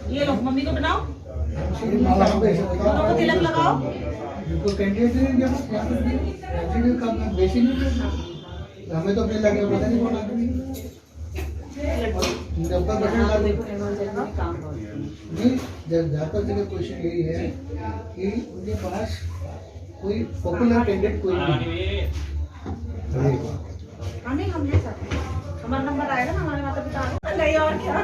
ये लो मम्मी को बनाओ, दोनों को तिलक लगाओ। हमें तो अपने लगे पता नहीं कौन आदमी ज्यादातर जगह क्वेश्चन यही है कि उनके पास कोई पॉपुलर कैंडिडेट कोई नहीं। हम है सर, हमारा नंबर आएगा ना, हमारे माता पिता नहीं और क्या।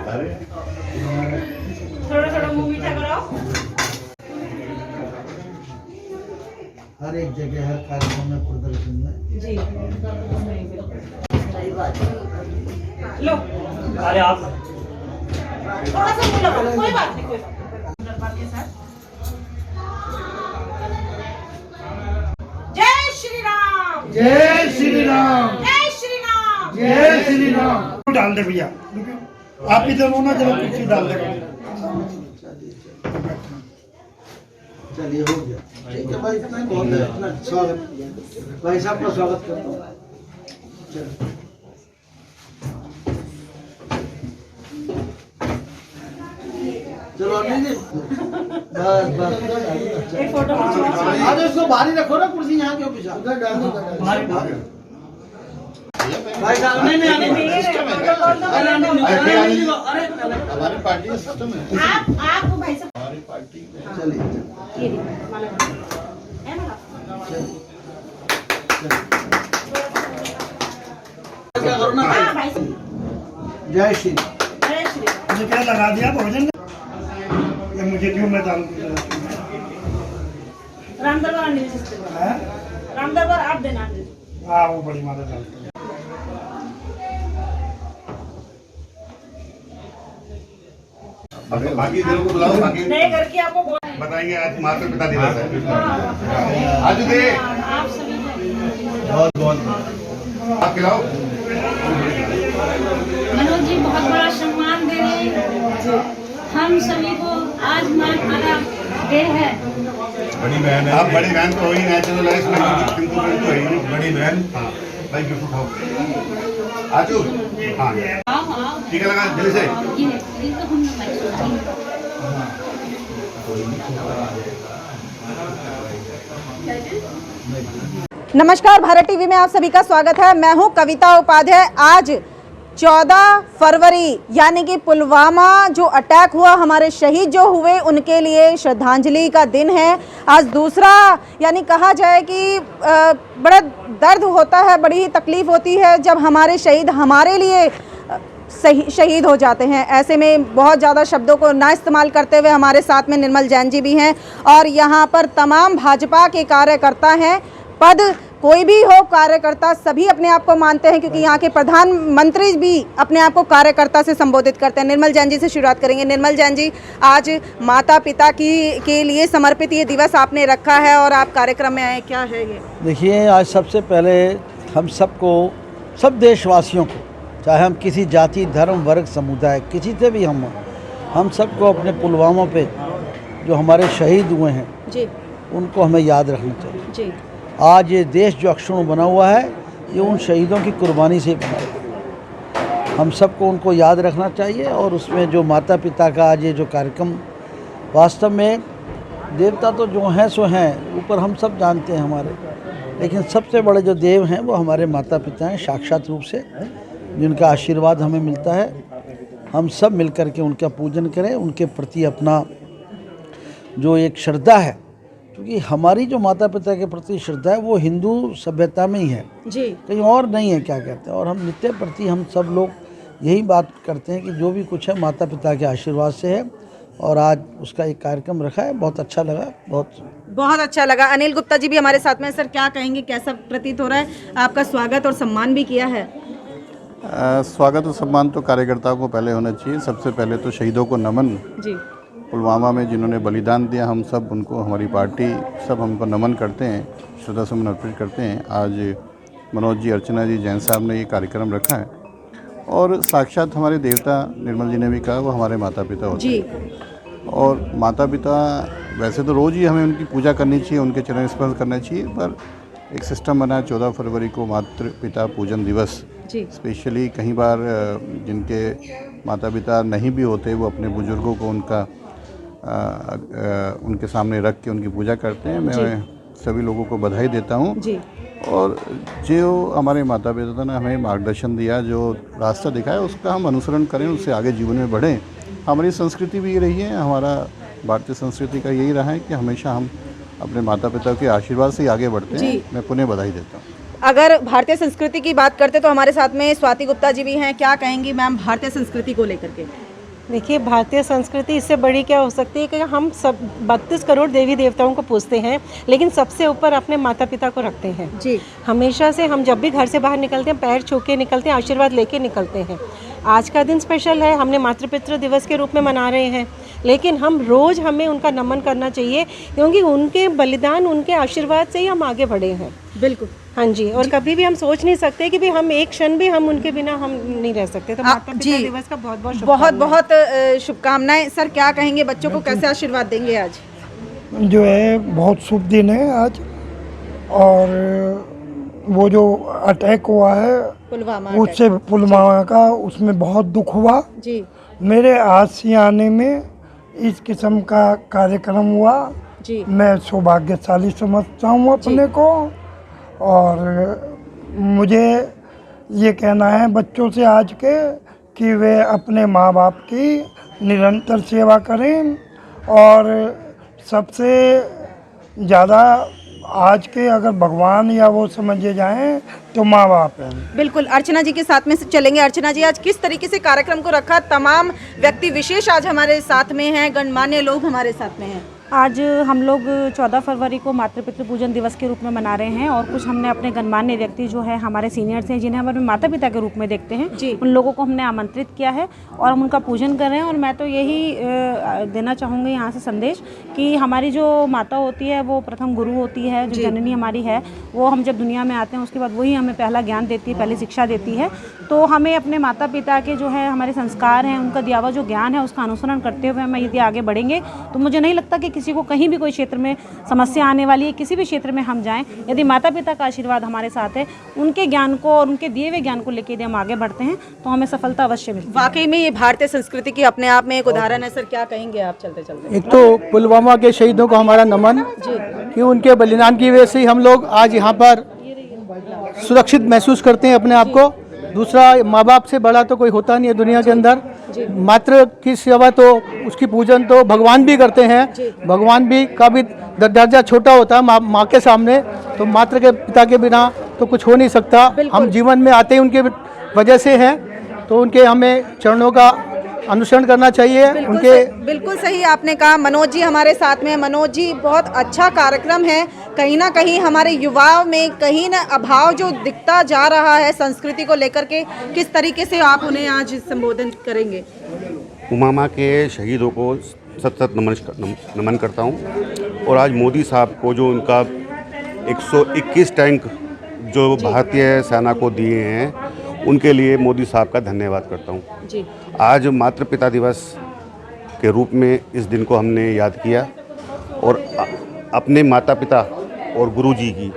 थोड़ा थोड़ा मुंह मीठा कराओ। हर एक जगह हर कार्यक्रम में प्रदर्शन में जी सही बात। लो अरे आप थोड़ा सा मुंह लगाओ, कोई बात नहीं, कोई बात नहीं सर। जय श्री राम, जय श्री राम, जय श्री राम, जय श्री राम। डाल दे भैया, आप इधर हो ना, जरा कुर्सी डाल दे। चलिए हो गया, ठीक है भाई, इतना बहुत है, इतना स्वागत भाई साहब का स्वागत करता हूँ। चलो अनिल जी, बस बस एक फोटो खिंचवाओ। आज इसको बाहर ही रखो ना, कुर्सी यहाँ क्यों बिछा उधर डाल दो, भाई साहब नहीं नहीं हमारी पार्टी का सिस्टम है। आप भाई साहब हमारी पार्टी में चलिए ये देखो माला है ना। क्या करो ना हाँ भाई साहब, जय श्री जय श्री राम। मुझे क्या लगा दिया भोजन, ये मुझे क्यों मैं डाल राम दरबार आने दीजिए, है? राम दरबार आप देना। हाँ वो बड़ी माता डालते हैं। बाकी दिनों को बुलाओ, बाकी नए घर की आपको बताएंगे। आज माता पिता दिवस है। आज दे आप सभी बहुत बहुत आप खिलाओ। मनोज जी बहुत बड़ा सम्मान दे रहे हैं हम सभी को। आज माता डे है। बड़ी बहन है, आप बड़ी बहन तो हो ही, नेचुरल है इसमें, किंतु तो है ही बड़ी बहन। हाँ भाई गिफ्ट उठाओ। आजू हाँ आओ आओ, ठीक है, लगा जल्दी से। ये तो हम नमस्कार, भारत टीवी में आप सभी का स्वागत है। मैं हूं कविता उपाध्याय। आज 14 फरवरी यानी कि पुलवामा जो अटैक हुआ, हमारे शहीद जो हुए, उनके लिए श्रद्धांजलि का दिन है। आज दूसरा यानी कहा जाए कि बड़ा दर्द होता है, बड़ी ही तकलीफ़ होती है जब हमारे शहीद हमारे लिए शहीद हो जाते हैं। ऐसे में बहुत ज़्यादा शब्दों को ना इस्तेमाल करते हुए हमारे साथ में निर्मल जैन जी भी हैं और यहाँ पर तमाम भाजपा के कार्यकर्ता हैं। पद कोई भी हो, कार्यकर्ता सभी अपने आप को मानते हैं, क्योंकि यहाँ के प्रधानमंत्री भी अपने आप को कार्यकर्ता से संबोधित करते हैं। निर्मल जैन जी से शुरुआत करेंगे। निर्मल जैन जी, आज माता पिता के लिए समर्पित ये दिवस आपने रखा है और आप कार्यक्रम में आए, क्या है ये? देखिए, आज सबसे पहले हम सबको, सब देशवासियों को, चाहे हम किसी जाति धर्म वर्ग समुदाय किसी से भी हम सबको अपने पुलवामा पे जो हमारे शहीद हुए हैं जी, उनको हमें याद रखना चाहिए जी। आज ये देश जो अक्षुण्ण बना हुआ है, ये उन शहीदों की कुर्बानी से बना हुआ है। हम सबको उनको याद रखना चाहिए और उसमें जो माता पिता का आज ये जो कार्यक्रम, वास्तव में देवता तो जो हैं सो हैं, ऊपर हम सब जानते हैं हमारे, लेकिन सबसे बड़े जो देव हैं वो हमारे माता पिता हैं, साक्षात रूप से, जिनका आशीर्वाद हमें मिलता है। हम सब मिलकर के उनका पूजन करें, उनके प्रति अपना जो एक श्रद्धा है, क्योंकि हमारी जो माता पिता के प्रति श्रद्धा है वो हिंदू सभ्यता में ही है जी, कहीं और नहीं है, क्या कहते हैं। और हम नित्य प्रति हम सब लोग यही बात करते हैं कि जो भी कुछ है माता पिता के आशीर्वाद से है, और आज उसका एक कार्यक्रम रखा है, बहुत अच्छा लगा, बहुत अच्छा लगा। अनिल गुप्ता जी भी हमारे साथ में। सर, क्या कहेंगे, कैसा प्रतीत हो रहा है? आपका स्वागत और सम्मान भी किया है। स्वागत और सम्मान तो कार्यकर्ताओं को पहले होना चाहिए। सबसे पहले तो शहीदों को नमन जी। पुलवामा में जिन्होंने बलिदान दिया, हम सब उनको, हमारी पार्टी सब हमको नमन करते हैं, श्रद्धासुमन अर्पित करते हैं। आज मनोज जी, अर्चना जी, जैन साहब ने ये कार्यक्रम रखा है और साक्षात हमारे देवता, निर्मल जी ने भी कहा, वो हमारे माता पिता होते हैं। और माता पिता वैसे तो रोज़ ही हमें उनकी पूजा करनी चाहिए, उनके चरण स्पर्श करना चाहिए, पर एक सिस्टम बना है 14 फरवरी को मातृ पिता पूजन दिवस। स्पेशली कहीं बार जिनके माता पिता नहीं भी होते वो अपने बुज़ुर्गों को उनके सामने रख के उनकी पूजा करते हैं। मैं सभी लोगों को बधाई देता हूँ जी। और जो हमारे माता पिता ने हमें मार्गदर्शन दिया, जो रास्ता दिखाया, उसका हम अनुसरण करें, उससे आगे जीवन में बढ़ें। हमारी संस्कृति भी ये रही है, हमारा भारतीय संस्कृति का यही रहा है कि हमेशा हम अपने माता पिता के आशीर्वाद से ही आगे बढ़ते हैं। मैं पुनः बधाई देता हूँ। अगर भारतीय संस्कृति की बात करते तो हमारे साथ में स्वाति गुप्ता जी भी हैं। क्या कहेंगी मैम भारतीय संस्कृति को लेकर के? देखिए, भारतीय संस्कृति इससे बड़ी क्या हो सकती है कि हम सब 32 करोड़ देवी देवताओं को पूजते हैं, लेकिन सबसे ऊपर अपने माता पिता को रखते हैं जी। हमेशा से हम जब भी घर से बाहर निकलते हैं पैर छू के निकलते हैं, आशीर्वाद लेके निकलते हैं। आज का दिन स्पेशल है, हमने मातृपितृ दिवस के रूप में मना रहे हैं, लेकिन हम रोज़ हमें उनका नमन करना चाहिए, क्योंकि उनके बलिदान, उनके आशीर्वाद से ही हम आगे बढ़े हैं। बिल्कुल, हाँ जी। और कभी भी हम सोच नहीं सकते कि भी हम एक क्षण भी हम उनके बिना हम नहीं रह सकते। तो माता पिता दिवस का बहुत बहुत शुभकामनाएं। सर, क्या कहेंगे, बच्चों को कैसे आशीर्वाद देंगे आज? जो है बहुत शुभ दिन है आज, और वो जो अटैक हुआ है उससे पुलवामा का, उसमें बहुत दुख हुआ जी। मेरे आसियाने में इस किस्म का कार्यक्रम हुआ जी। मैं सौभाग्यशाली समझता हूँ अपने को, और मुझे ये कहना है बच्चों से आज के कि वे अपने माँ बाप की निरंतर सेवा करें, और सबसे ज़्यादा आज के अगर भगवान या वो समझे जाएं तो माँ बाप हैं। बिल्कुल, अर्चना जी के साथ में चलेंगे। अर्चना जी, आज किस तरीके से कार्यक्रम को रखा? तमाम व्यक्ति विशेष आज हमारे साथ में हैं, गणमान्य लोग हमारे साथ में हैं। आज हम लोग 14 फरवरी को मातृपितृ पूजन दिवस के रूप में मना रहे हैं, और कुछ हमने अपने गणमान्य व्यक्ति जो है हमारे सीनियर्स हैं, जिन्हें हमारे माता पिता के रूप में देखते हैं जी, उन लोगों को हमने आमंत्रित किया है और हम उनका पूजन कर रहे हैं। और मैं तो यही देना चाहूँगी यहाँ से संदेश कि हमारी जो माता होती है वो प्रथम गुरु होती है, जो जननी हमारी है, वो हम जब दुनिया में आते हैं उसके बाद वही हमें पहला ज्ञान देती है, पहली शिक्षा देती है। तो हमें अपने माता पिता के जो है हमारे संस्कार हैं, उनका दिया हुआ जो ज्ञान है उसका अनुसरण करते हुए हम यदि आगे बढ़ेंगे तो मुझे नहीं लगता कि किसी को कहीं भी कोई क्षेत्र में समस्या आने वाली है। किसी भी क्षेत्र में हम जाएं, यदि माता पिता का आशीर्वाद हमारे साथ है, उनके ज्ञान को और उनके दिए हुए ज्ञान को लेकर यदि हम आगे बढ़ते हैं तो हमें सफलता अवश्य मिलती है। वाकई में ये भारतीय संस्कृति की अपने आप में एक उदाहरण है। सर, क्या कहेंगे आप चलते चलते? एक तो पुलवामा के शहीदों को हमारा नमन कि उनके बलिदान की वजह से हम लोग आज यहाँ पर सुरक्षित महसूस करते हैं अपने आप को। दूसरा, माँ बाप से बड़ा तो कोई होता नहीं है दुनिया के अंदर। मातृ की सेवा तो, उसकी पूजन तो भगवान भी करते हैं, भगवान भी का भी दर्जा छोटा होता है माँ के सामने। तो मातृ के पिता के बिना तो कुछ हो नहीं सकता। हम जीवन में आते ही उनके वजह से हैं, तो उनके हमें चरणों का अनुसरण करना चाहिए। बिल्कुल सही आपने कहा। मनोज जी हमारे साथ में। मनोज जी, बहुत अच्छा कार्यक्रम है। कहीं ना कहीं हमारे युवाओं में कहीं ना अभाव जो दिखता जा रहा है संस्कृति को लेकर के, किस तरीके से आप उन्हें आज संबोधन करेंगे? पुलवामा के शहीदों को सतत नमन करता हूं, और आज मोदी साहब को जो उनका 121 टैंक जो भारतीय सेना को दिए हैं, उनके लिए मोदी साहब का धन्यवाद करता हूं जी। आज मातृपिता दिवस के रूप में इस दिन को हमने याद किया, और अपने माता पिता और गुरुजी की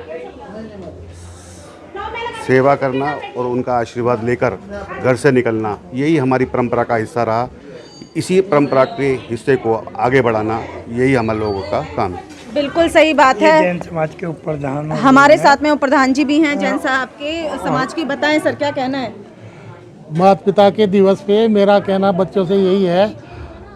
सेवा करना और उनका आशीर्वाद लेकर घर से निकलना, यही हमारी परंपरा का हिस्सा रहा। इसी परंपरा के हिस्से को आगे बढ़ाना, यही हम लोगों का काम है। बिल्कुल सही बात है। जैन समाज के प्रधान हमारे साथ में प्रधान जी भी हैं जैन साहब के समाज की। बताएं सर, क्या कहना है? माता पिता के दिवस पे मेरा कहना बच्चों से यही है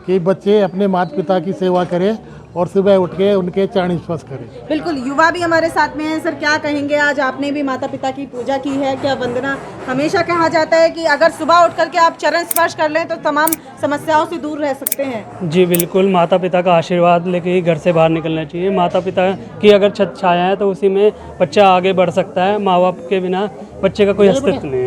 कि बच्चे अपने माता पिता की सेवा करें और सुबह उठ के उनके चरण स्पर्श करें। बिल्कुल, युवा भी हमारे साथ में हैं। सर, क्या कहेंगे? आज आपने भी माता पिता की पूजा की है, क्या वंदना? हमेशा कहा जाता है कि अगर सुबह उठ करके आप चरण स्पर्श कर लें तो तमाम समस्याओं से दूर रह सकते हैं। जी बिल्कुल, माता पिता का आशीर्वाद लेके ही घर से बाहर निकलना चाहिए। माता पिता की अगर छत छाया है तो उसी में बच्चा आगे बढ़ सकता है। माँ बाप के बिना बच्चे का कोई अस्तित्व नहीं है।